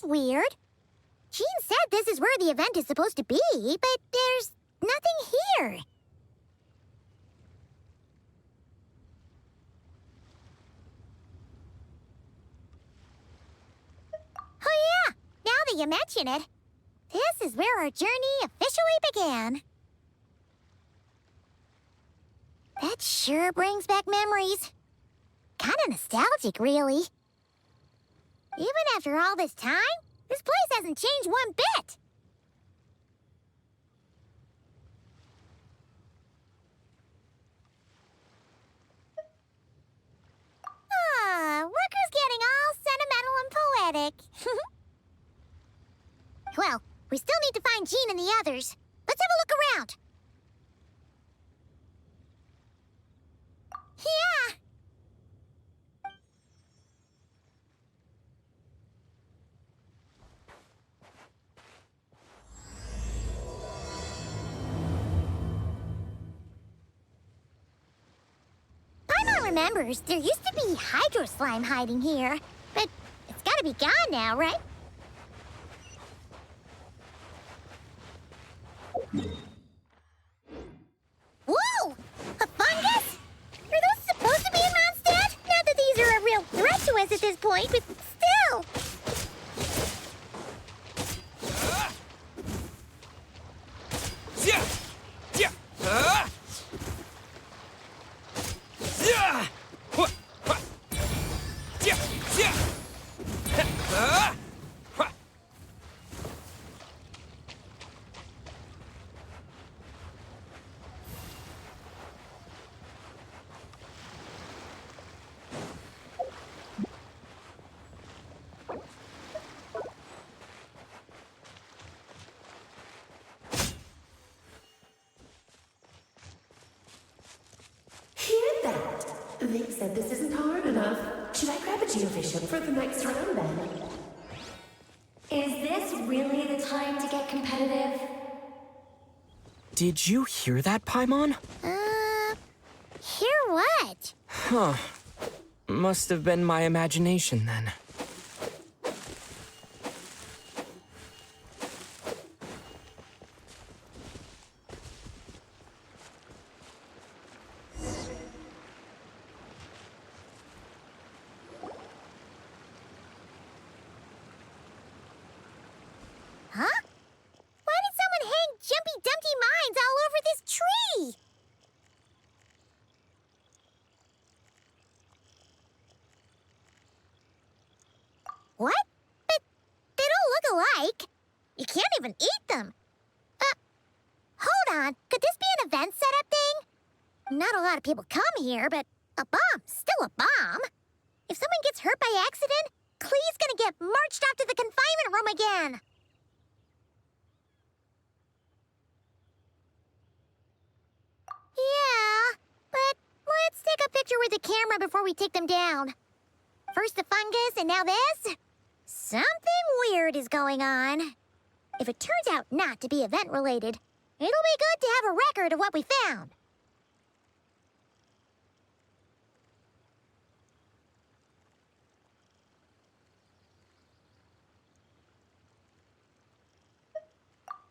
Weird. Jean said this is where the event is supposed to be, but there's nothing here. Oh yeah, now that you mention it, this is where our journey officially began. That sure brings back memories. Kinda nostalgic, really. Even after all this time, this place hasn't changed one bit. Worker's getting all sentimental and poetic. Well, we still need to find Jean and the others. Let's have a look around. Yeah. Remembers, there used to be hydro slime hiding here, but it's gotta be gone now, right? Whoa! A fungus? Are those supposed to be in Mondstadt? Not that these are a real threat to us at this point, but still! Vic said this isn't hard enough. Should I grab a geovision for the next round then? Is this really the time to get competitive? Did you hear that, Paimon? Hear what? Huh. Must have been my imagination then. Huh? Why did someone hang Jumpy Dumpty mines all over this tree? What? But they don't look alike. You can't even eat them. Hold on. Could this be an event setup thing? Not a lot of people come here, but a bomb's still a bomb. If someone gets hurt by accident, Klee's gonna get marched off to the confinement room again. Yeah, but let's take a picture with the camera before we take them down. First the fungus, and now this? Something weird is going on. If it turns out not to be event-related, it'll be good to have a record of what we found.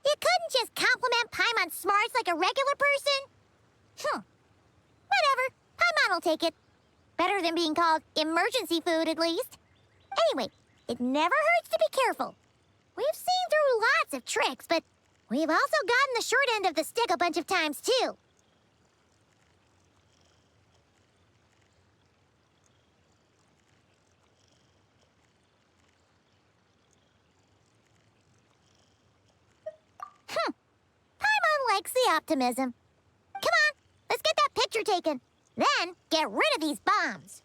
You couldn't just compliment Paimon Paimon smarts like a regular person? Whatever. Paimon will take it. Better than being called emergency food, at least. Anyway, it never hurts to be careful. We've seen through lots of tricks, but we've also gotten the short end of the stick a bunch of times, too. Paimon likes the optimism. Come on, let's get that picture taken. Then, get rid of these bombs.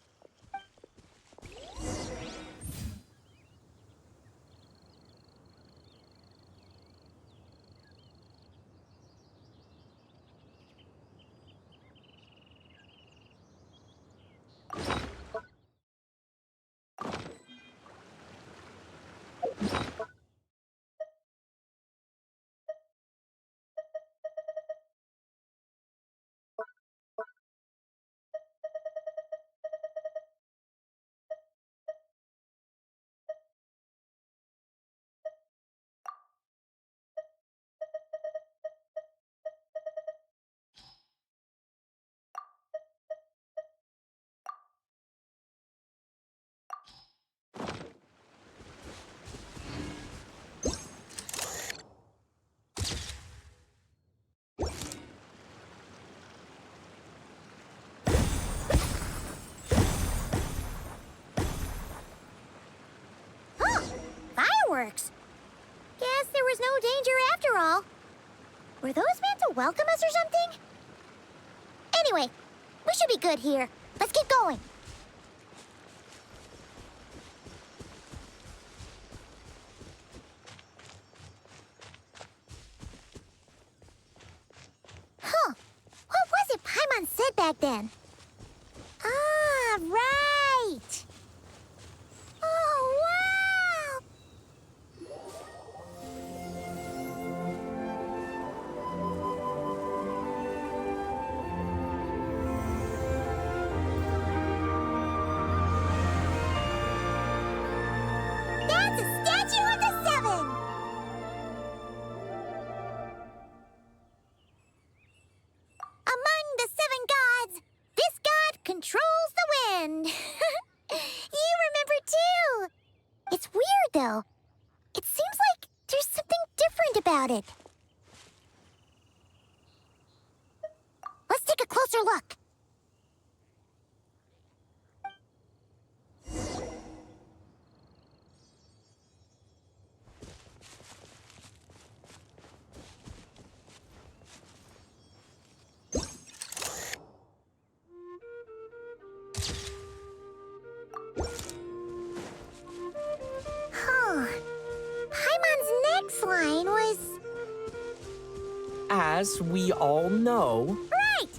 Fireworks. Guess there was no danger after all. Were those meant to welcome us or something? Anyway, we should be good here. Let's keep going. Huh. What was it Paimon said back then? Ah, right. Oh, wow. That's a statue of the Seven! Among the seven gods, this god controls the wind. You remember too. It's weird though. It seems like there's something different about it. Let's take a closer look. Huh. Paimon's next line was... As we all know, Right!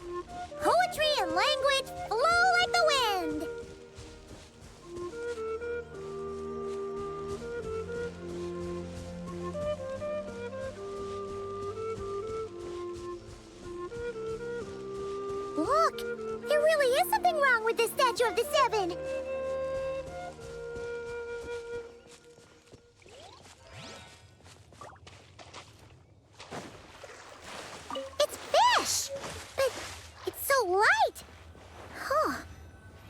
Poetry and language flow like the wind! Look! There really is something wrong with this statue of the Seven! It's fish! But it's so light! Huh.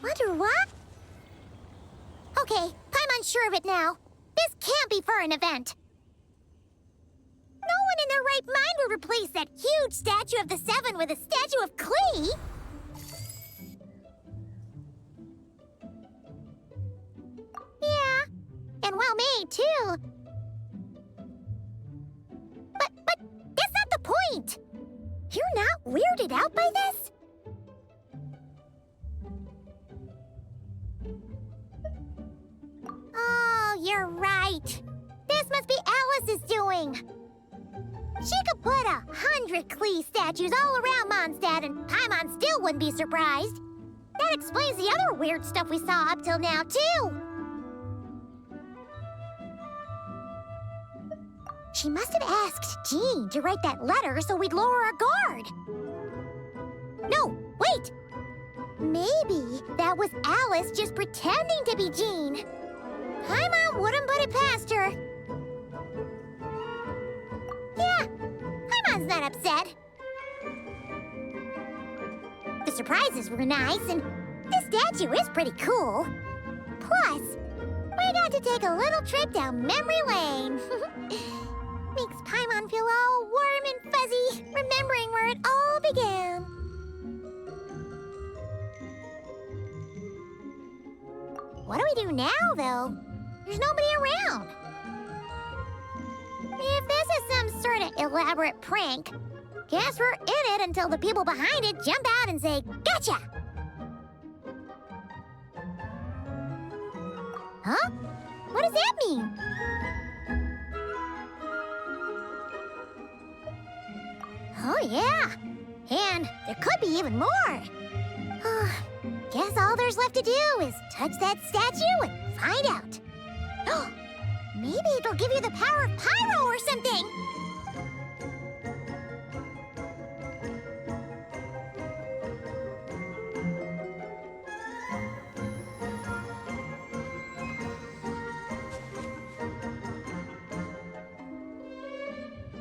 Wonder what? Okay, Paimon's sure of it now. This can't be for an event. No one in their right mind would replace that huge statue of the Seven with a statue of Klee! Yeah, and well made, too. But that's not the point! You're not weirded out by this? Oh, you're right. This must be Alice's doing. She could put 100 Klee statues all around Mondstadt and Paimon still wouldn't be surprised. That explains the other weird stuff we saw up till now, too. She must have asked Jean to write that letter so we'd lower our guard. No, wait! Maybe that was Alice just pretending to be Jean. Paimon wouldn't put it past her. Yeah, Paimon's Paimon's not upset. The surprises were nice, and this statue is pretty cool. Plus, we got to take a little trip down memory lane. Makes Paimon feel all warm and fuzzy, remembering where it all began. What do we do now, though? There's nobody around. If this is some sort of elaborate prank, guess we're in it until the people behind it jump out and say, "Gotcha!" Huh? What does that mean? Oh, yeah. And there could be even more. Guess all there's left to do is touch that statue and find out. Maybe it'll give you the power of pyro or something.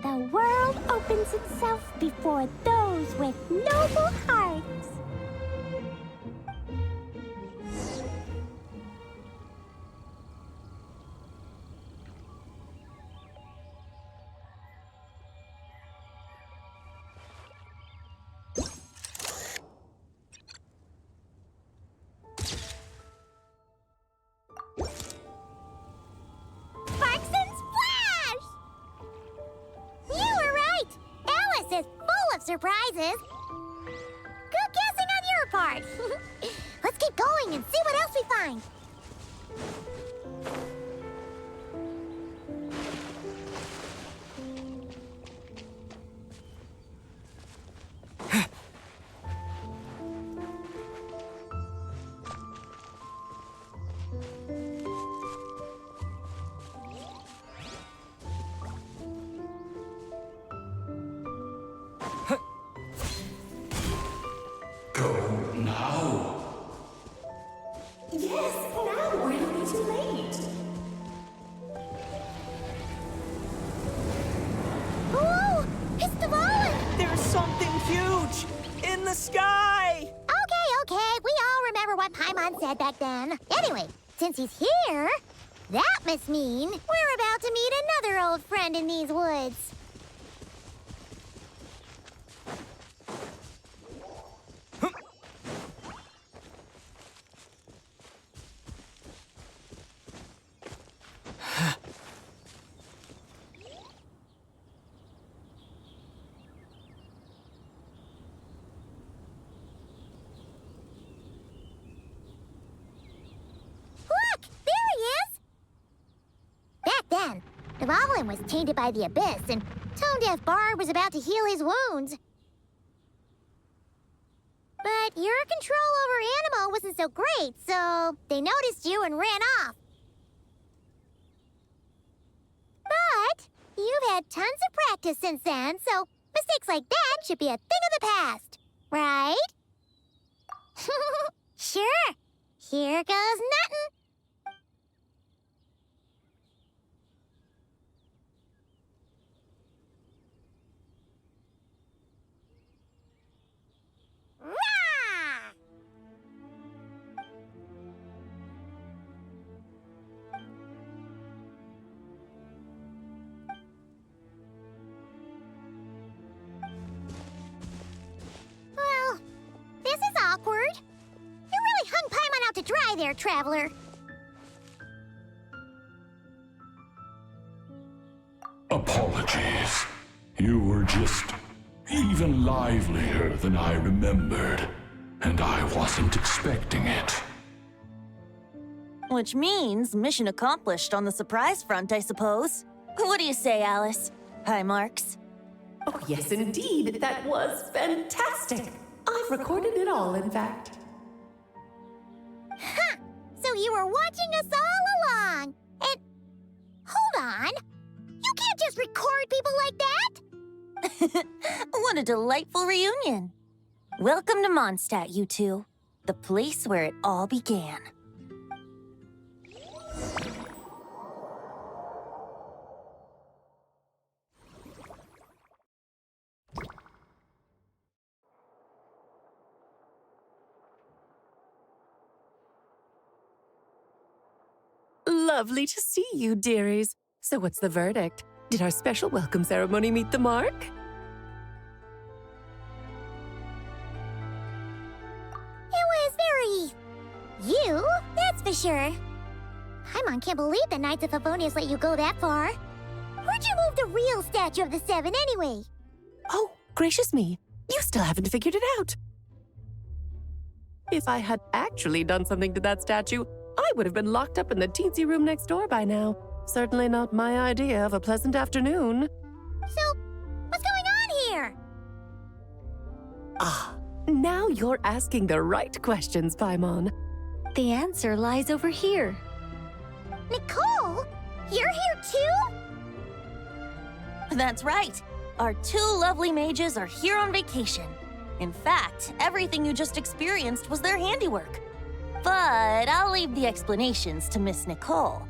The world opens itself before those with noble hearts. Sparks and splash! You were right. Alice is full of surprises. Good guessing on your part. Let's keep going and see what else we find. Yes, now or it'll be too late. Whoa! It's the Volin! There's something huge in the sky! Okay. We all remember what Paimon said back then. Anyway, since he's here, that must mean we're about to meet another old friend in these woods. Look! There he is! Back then, Dvalin was tainted by the Abyss, and Tone-Deaf Bard was about to heal his wounds. But your control over Animo wasn't so great, so they noticed you and ran off. But you've had tons of practice since then, so mistakes like that should be a thing of the past, right? Sure. Here goes nothing. Rah! Well, this is awkward. You really hung Paimon out to dry there, traveler. Apologies. You were just even livelier than I remembered, and I wasn't expecting it. Which means mission accomplished on the surprise front, I suppose. What do you say, Alice? High marks? Oh, yes, indeed. That was fantastic. I've recorded it all, in fact. Ha! So you were watching us all along. And hold on. You can't just record people like that. What a delightful reunion. Welcome to Mondstadt, you two. The place where it all began. lovely to see you, dearies. So what's the verdict? Did our special welcome ceremony meet the mark? It was very... you, that's for sure. Paimon can't believe the Knights of Favonius let you go that far. Where'd you move the real statue of the Seven anyway? Oh, gracious me. You still haven't figured it out. If I had actually done something to that statue, I would have been locked up in the teensy room next door by now. Certainly not my idea of a pleasant afternoon. So, what's going on here? Ah, now you're asking the right questions, Paimon. The answer lies over here. Nicole? You're here too? That's right. Our two lovely mages are here on vacation. In fact, everything you just experienced was their handiwork. But I'll leave the explanations to Miss Nicole.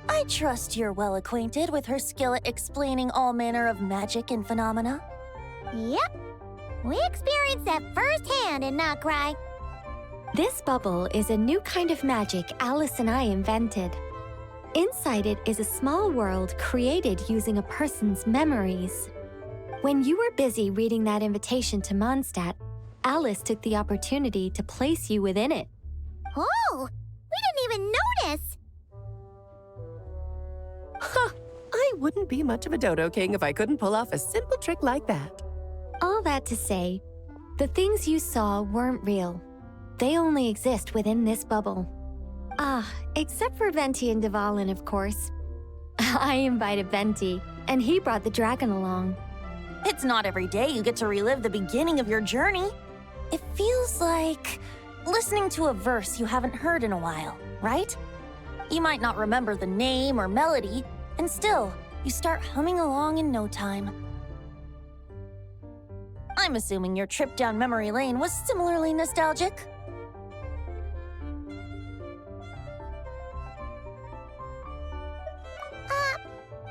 I trust you're well acquainted with her skill at explaining all manner of magic and phenomena. Yep. We experienced that firsthand in Notcry. This bubble is a new kind of magic Alice and I invented. Inside it is a small world created using a person's memories. When you were busy reading that invitation to Mondstadt, Alice took the opportunity to place you within it. Oh, we didn't even notice. Huh, I wouldn't be much of a Dodo King if I couldn't pull off a simple trick like that. All that to say, the things you saw weren't real. They only exist within this bubble. Ah, except for Venti and Dvalin, of course. I invited Venti, and he brought the dragon along. It's not every day you get to relive the beginning of your journey. It feels like listening to a verse you haven't heard in a while, right? You might not remember the name or melody, and still, you start humming along in no time. I'm assuming your trip down memory lane was similarly nostalgic.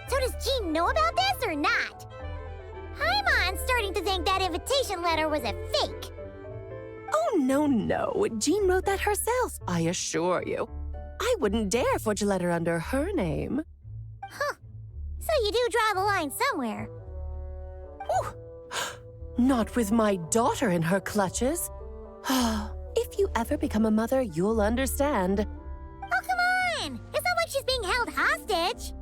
So does Jean know about this or not? Paimon's starting to think that invitation letter was a fake. Oh, no. Jean wrote that herself, I assure you. I wouldn't dare forge a letter under her name. Huh. So you do draw the line somewhere. Whew. Not with my daughter in her clutches. If you ever become a mother, you'll understand. Oh, come on! It's not like she's being held hostage.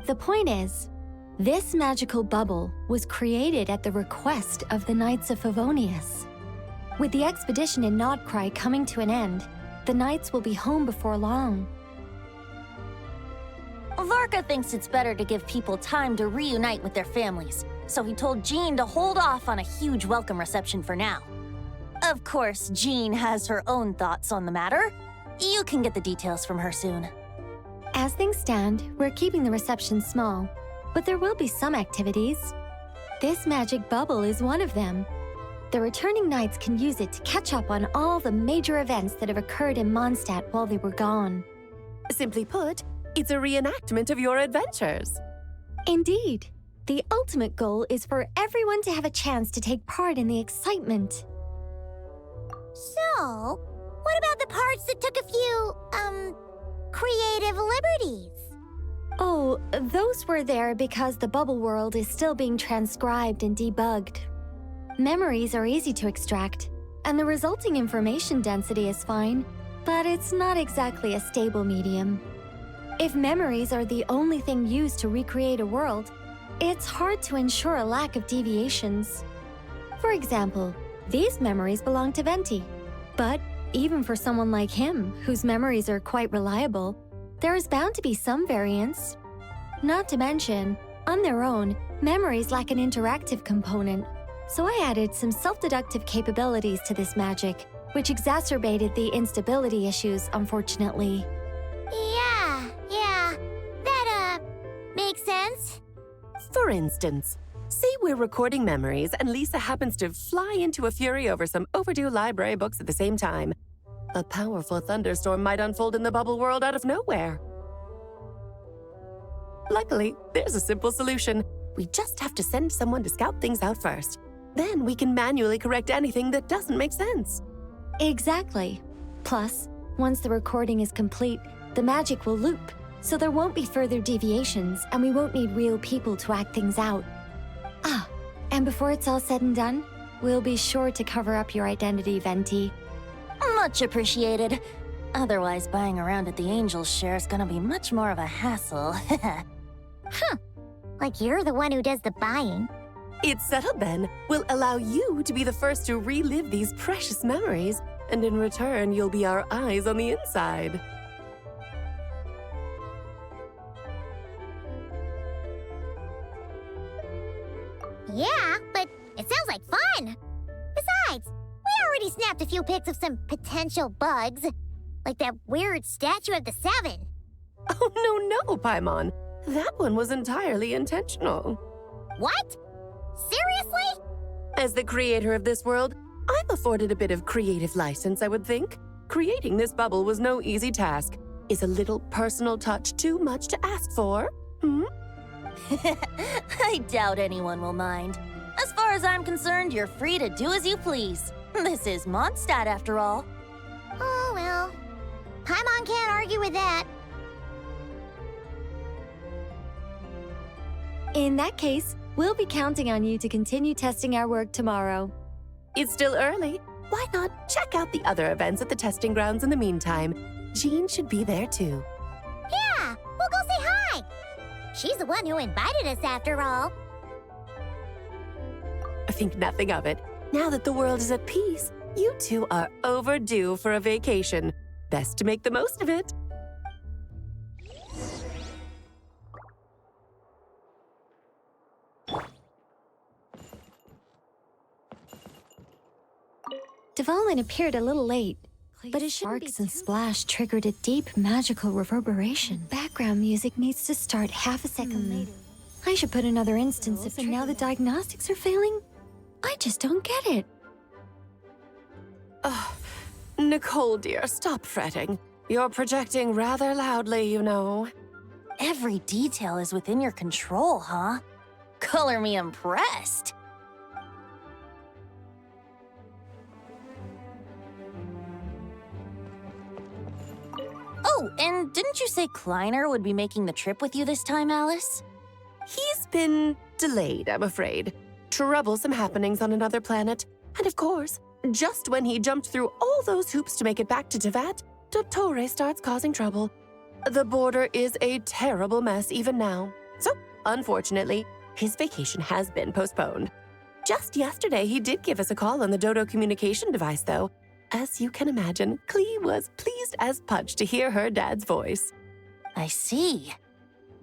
The point is, this magical bubble was created at the request of the Knights of Favonius. With the expedition in Notcry coming to an end, the Knights will be home before long. Varka thinks it's better to give people time to reunite with their families, so he told Jean to hold off on a huge welcome reception for now. Of course, Jean has her own thoughts on the matter. You can get the details from her soon. As things stand, we're keeping the reception small, but there will be some activities. This magic bubble is one of them. The returning Knights can use it to catch up on all the major events that have occurred in Mondstadt while they were gone. Simply put, it's a reenactment of your adventures. Indeed. The ultimate goal is for everyone to have a chance to take part in the excitement. So, what about the parts that took a few, creative liberties? Oh, those were there because the bubble world is still being transcribed and debugged. Memories are easy to extract, and the resulting information density is fine, but it's not exactly a stable medium. If memories are the only thing used to recreate a world, it's hard to ensure a lack of deviations. For example, these memories belong to Venti, but even for someone like him, whose memories are quite reliable, there is bound to be some variance. Not to mention, on their own, memories lack an interactive component, so I added some self-deductive capabilities to this magic, which exacerbated the instability issues, unfortunately. Yeah, that, makes sense. For instance, say we're recording memories and Lisa happens to fly into a fury over some overdue library books at the same time. A powerful thunderstorm might unfold in the bubble world out of nowhere. Luckily, there's a simple solution. We just have to send someone to scout things out first. Then we can manually correct anything that doesn't make sense. Exactly. Plus, once the recording is complete, the magic will loop, so there won't be further deviations, and we won't need real people to act things out. Ah, and before it's all said and done, we'll be sure to cover up your identity, Venti. Much appreciated. Otherwise, buying around at the Angels share is gonna be much more of a hassle. Like you're the one who does the buying. It's settled then. We'll allow you to be the first to relive these precious memories, and in return, you'll be our eyes on the inside. Yeah, but it sounds like fun. Besides, we already snapped a few pics of some potential bugs. Like that weird statue of the Seven. Oh, no, Paimon. That one was entirely intentional. What? Seriously? As the creator of this world, I'm afforded a bit of creative license, I would think. Creating this bubble was no easy task. Is a little personal touch too much to ask for? I doubt anyone will mind. As far as I'm concerned, you're free to do as you please. This is Mondstadt, after all. Oh, well. Paimon can't argue with that. In that case, we'll be counting on you to continue testing our work tomorrow. It's still early. Why not check out the other events at the testing grounds in the meantime? Jean should be there too. Yeah, we'll go say hi. She's the one who invited us after all. I think nothing of it. Now that the world is at peace, you two are overdue for a vacation. Best to make the most of it. Dvalin appeared a little late, but his sparks and splash triggered a deep magical reverberation. Background music needs to start half a second later. I should put another instance of, and now the diagnostics are failing? I just don't get it. Nicole, dear, stop fretting. You're projecting rather loudly, you know. Every detail is within your control, huh? Color me impressed. Oh, and didn't you say Kleiner would be making the trip with you this time, Alice? He's been delayed, I'm afraid. Troublesome happenings on another planet. And of course, just when he jumped through all those hoops to make it back to Tevat, Dottore starts causing trouble. The border is a terrible mess even now. So, unfortunately, his vacation has been postponed. Just yesterday, he did give us a call on the Dodo communication device, though. As you can imagine, Klee was pleased as punch to hear her dad's voice. I see.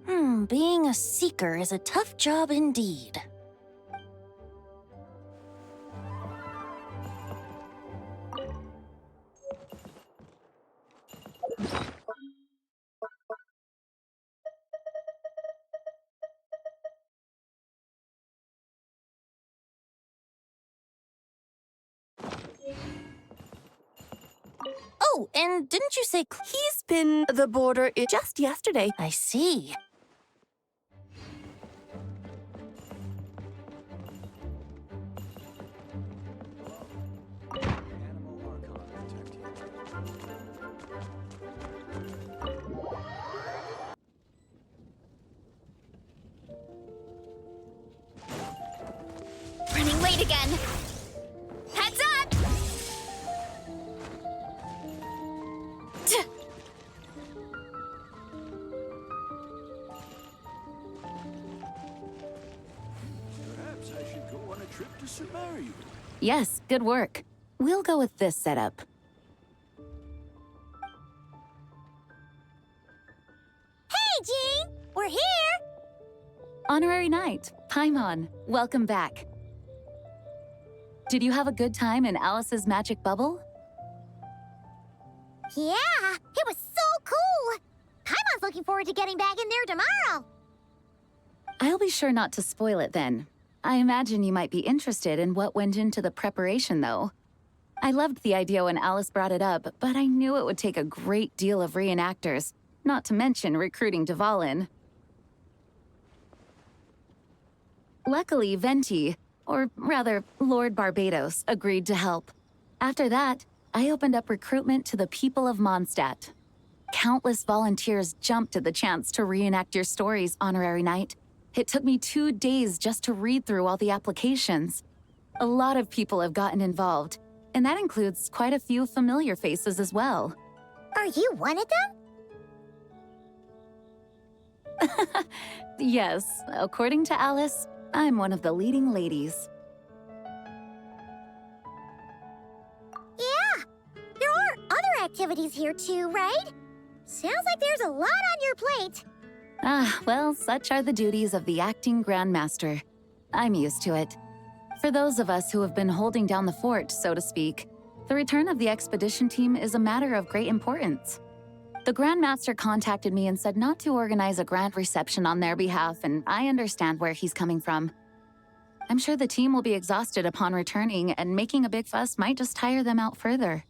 Being a seeker is a tough job indeed. Oh, and didn't you say He's been the border just yesterday. I see. Running late again. Heads up! Perhaps I should go on a trip to Sumeria. Yes, good work. We'll go with this setup. Hey, Jean! We're here! Honorary Knight, Paimon, welcome back. Did you have a good time in Alice's magic bubble? Yeah, it was so cool! Paimon's looking forward to getting back in there tomorrow. I'll be sure not to spoil it then. I imagine you might be interested in what went into the preparation, though. I loved the idea when Alice brought it up, but I knew it would take a great deal of reenactors, not to mention recruiting Dvalin. Luckily, Venti, or rather, Lord Barbados, agreed to help. After that, I opened up recruitment to the people of Mondstadt. Countless volunteers jumped at the chance to reenact your story's honorary night. It took me 2 days just to read through all the applications. A lot of people have gotten involved, and that includes quite a few familiar faces as well. Are you one of them? Yes, according to Alice, I'm one of the leading ladies. Yeah, there are other activities here too, right? Sounds like there's a lot on your plate. Ah, well, such are the duties of the acting Grandmaster. I'm used to it. For those of us who have been holding down the fort, so to speak, the return of the expedition team is a matter of great importance. The Grandmaster contacted me and said not to organize a grand reception on their behalf, and I understand where he's coming from. I'm sure the team will be exhausted upon returning, and making a big fuss might just tire them out further.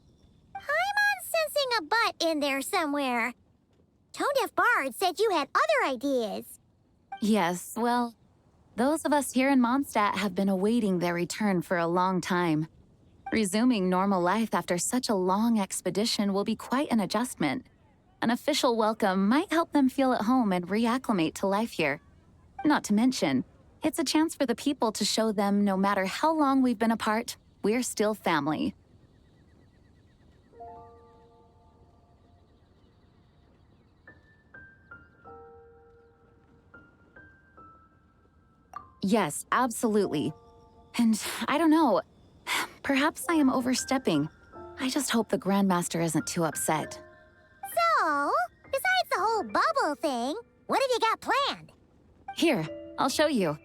I'm sensing a butt in there somewhere. Tone-deaf Bard said you had other ideas. Yes, well, those of us here in Mondstadt have been awaiting their return for a long time. Resuming normal life after such a long expedition will be quite an adjustment. An official welcome might help them feel at home and reacclimate to life here. Not to mention, it's a chance for the people to show them no matter how long we've been apart, we're still family. Yes, absolutely. And I don't know, perhaps I am overstepping. I just hope the Grandmaster isn't too upset. So, besides the whole bubble thing, what have you got planned? Here, I'll show you.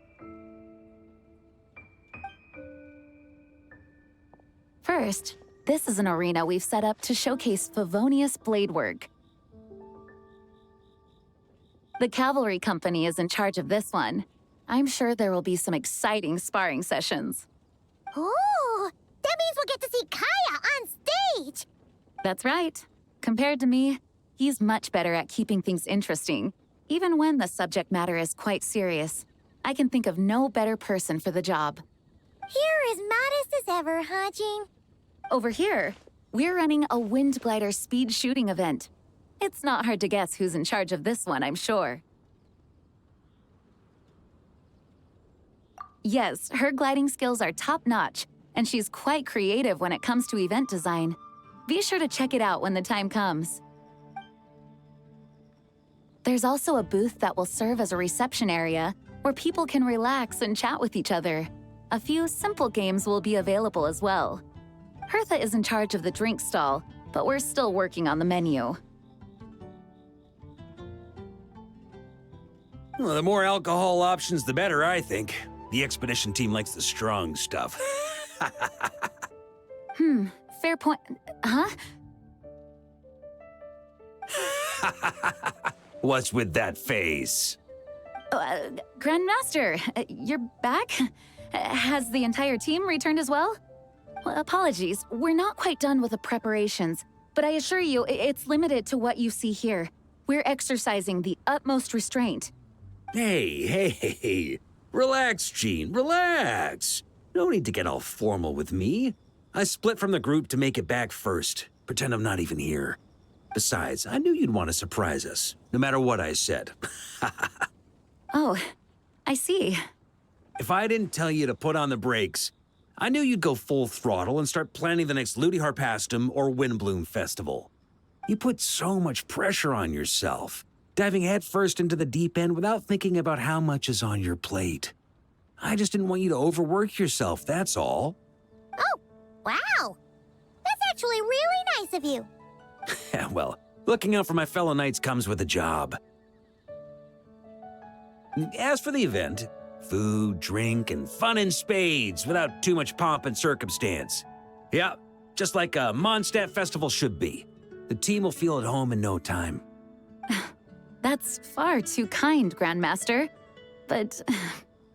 First, this is an arena we've set up to showcase Favonius blade work. The Cavalry Company is in charge of this one. I'm sure there will be some exciting sparring sessions. Ooh, that means we'll get to see Kaya on stage! That's right. Compared to me, he's much better at keeping things interesting, even when the subject matter is quite serious. I can think of no better person for the job. You're as modest as ever, huh, Jean? Over here, we're running a wind glider speed shooting event. It's not hard to guess who's in charge of this one, I'm sure. Yes, her gliding skills are top-notch, and she's quite creative when it comes to event design. Be sure to check it out when the time comes. There's also a booth that will serve as a reception area where people can relax and chat with each other. A few simple games will be available as well. Hertha is in charge of the drink stall, but we're still working on the menu. Well, the more alcohol options, the better, I think. The expedition team likes the strong stuff. Fair point. Huh? What's with that face? Grandmaster, you're back? Has the entire team returned as well? Well, apologies, we're not quite done with the preparations, but I assure you, it's limited to what you see here. We're exercising the utmost restraint. Hey. Relax, Jean, relax. No need to get all formal with me. I split from the group to make it back first. Pretend I'm not even here. Besides, I knew you'd want to surprise us, no matter what I said. Oh, I see. If I didn't tell you to put on the brakes, I knew you'd go full throttle and start planning the next Ludi Harpastum or Windbloom Festival. You put so much pressure on yourself, diving headfirst into the deep end without thinking about how much is on your plate. I just didn't want you to overwork yourself, that's all. Oh, wow! That's actually really nice of you. Well, looking out for my fellow knights comes with a job. As for the event, food, drink, and fun in spades without too much pomp and circumstance. Yeah, just like a Mondstadt festival should be. The team will feel at home in no time. That's far too kind, Grandmaster. But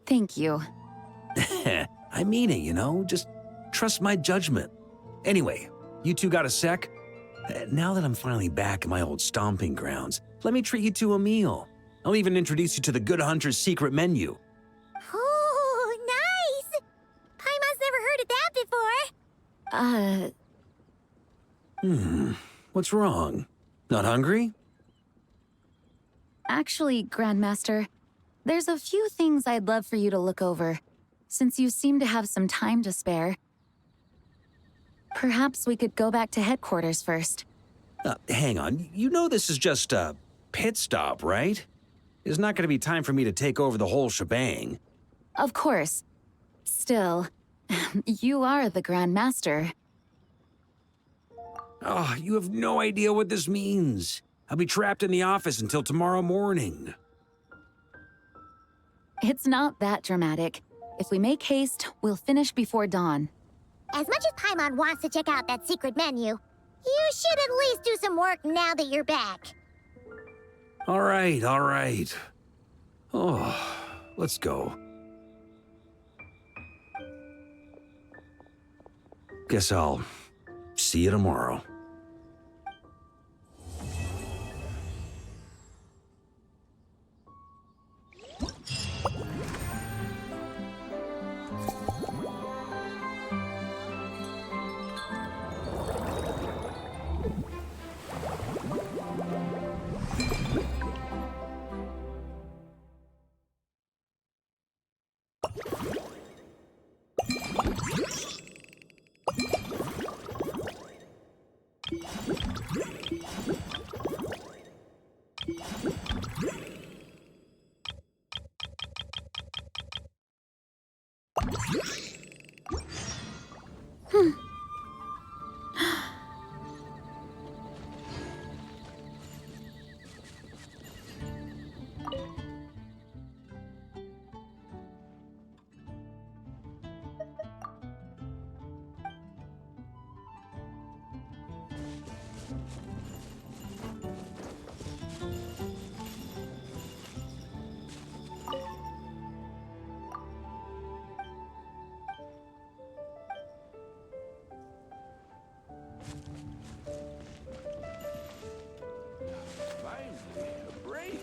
thank you. I mean it, you know? Just trust my judgment. Anyway, you two got a sec? Now that I'm finally back in my old stomping grounds, let me treat you to a meal. I'll even introduce you to the Good Hunter's secret menu. Oh, nice! Paimon's never heard of that before. What's wrong? Not hungry? Actually, Grandmaster, there's a few things I'd love for you to look over, since you seem to have some time to spare. Perhaps we could go back to headquarters first. Hang on. You know this is just a pit stop, right? There's not going to be time for me to take over the whole shebang. Of course. Still, you are the Grandmaster. Oh, you have no idea what this means. I'll be trapped in the office until tomorrow morning. It's not that dramatic. If we make haste, we'll finish before dawn. As much as Paimon wants to check out that secret menu, you should at least do some work now that you're back. All right, all right. Oh, let's go. Guess I'll see you tomorrow. Finally, a break.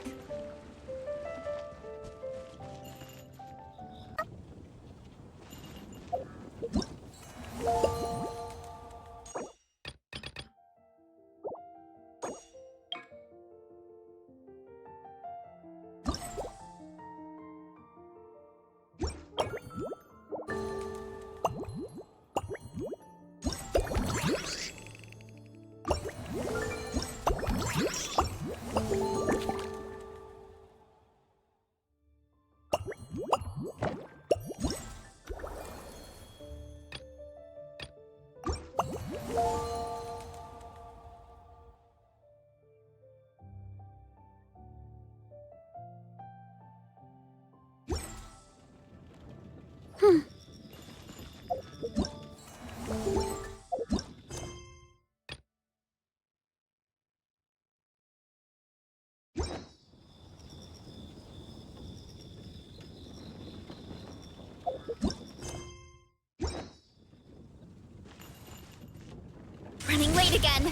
Running late again.